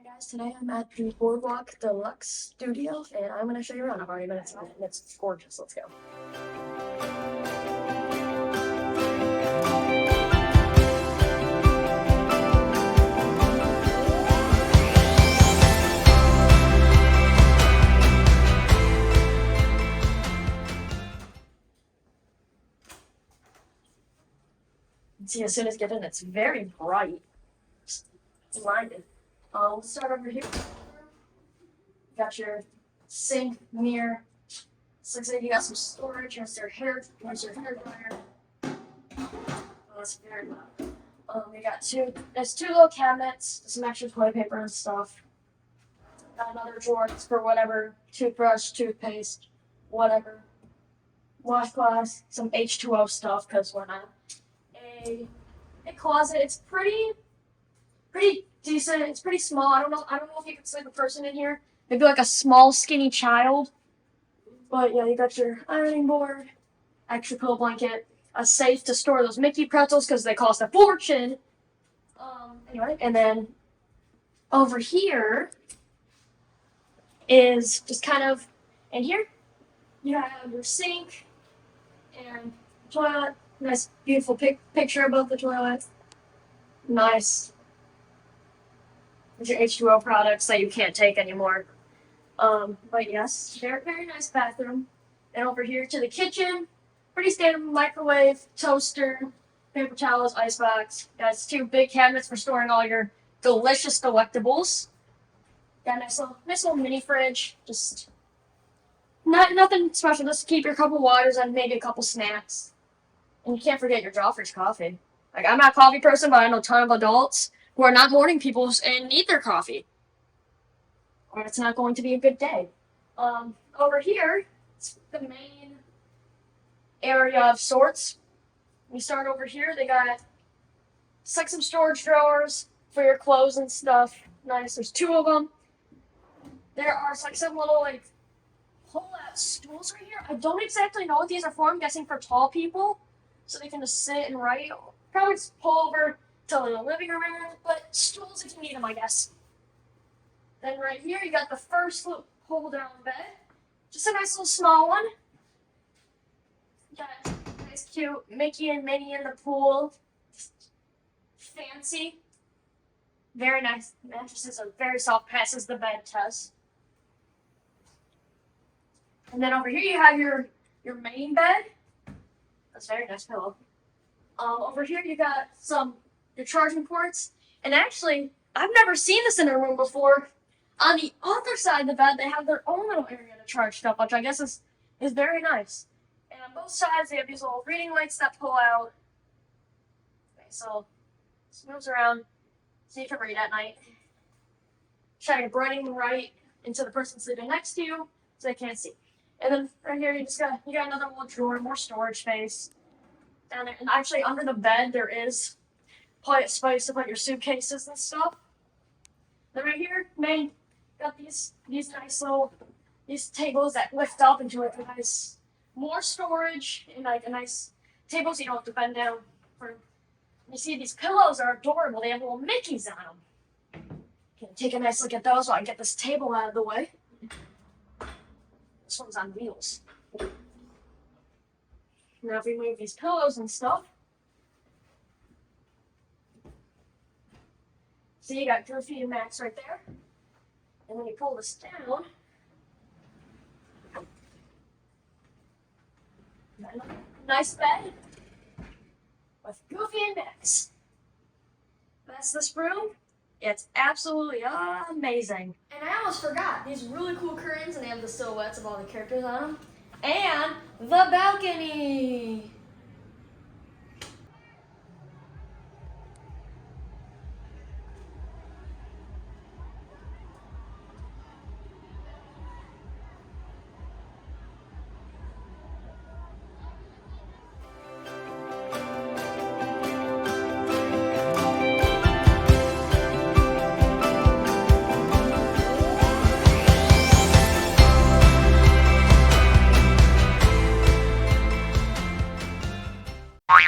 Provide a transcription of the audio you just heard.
Alright guys, today I'm at the BoardWalk Deluxe Studio and I'm going to show you around. I've already been inside and it's gorgeous. Let's go. See, as soon as you get in, it's very bright. It's blinded. We'll start over here. Got your sink, mirror. This looks like you got some storage. Here's your hair dryer. Oh, that's very loud. We got there's two little cabinets, some extra toilet paper and stuff. Got another drawer for whatever, toothbrush, toothpaste, whatever. Washcloths, some H2O stuff, because we're not. A closet. It's pretty decent. It's pretty small. I don't know if you could sleep a person in here. Maybe like a small, skinny child. But yeah, you got your ironing board, extra pillow blanket, a safe to store those Mickey pretzels because they cost a fortune. Anyway, and then over here is just kind of in here. You have your sink and toilet. Nice, beautiful picture above the toilet. Nice. There's your H2O products that you can't take anymore. But yes, very nice bathroom. And over here to the kitchen, pretty standard microwave, toaster, paper towels, icebox. Got two big cabinets for storing all your delicious delectables. Got a nice little mini fridge. Just nothing special. Just keep your couple waters and maybe a couple snacks. And you can't forget your Joffrey's coffee. Like, I'm not a coffee person, but I know a ton of adults who are not morning people and need their coffee. Or it's not going to be a good day. Over here, it's the main area of sorts. We start over here. They got like some storage drawers for your clothes and stuff. Nice. There's two of them. There are like some little like pull-out stools right here. I don't exactly know what these are for. I'm guessing for tall people, so they can just sit and write. Probably just pull over to the living room area, but stools if you need them, I guess. Then right here, you got the first pull-down bed. Just a nice little small one. Got a nice cute Mickey and Minnie in the pool. Fancy. Very nice. Mattresses are very soft, passes the bed test. And then over here you have your main bed. That's a very nice pillow. Over here you got your charging ports. And actually, I've never seen this in a room before. On the other side of the bed, they have their own little area to charge stuff, which I guess is very nice. And on both sides, they have these little reading lights that pull out. Okay, so this moves around so you can read at night. Shining brighting right into the person sleeping next to you so they can't see. And then right here, you got another little drawer, more storage space down there. And actually, under the bed, there is probably a space to put your suitcases and stuff. Then right here, got these nice little tables that lift up into like a nice more storage and like a nice table so you don't have to bend down. You see these pillows are adorable. They have little Mickeys on them. Can take a nice look at those while I get this table out of the way. This one's on wheels. Now if we move these pillows and stuff. See, you got Goofy and Max right there. And when you pull this down, nice bed with Goofy and Max. That's this room. It's absolutely amazing. And I almost forgot, these really cool curtains, and they have the silhouettes of all the characters on them. And the balcony!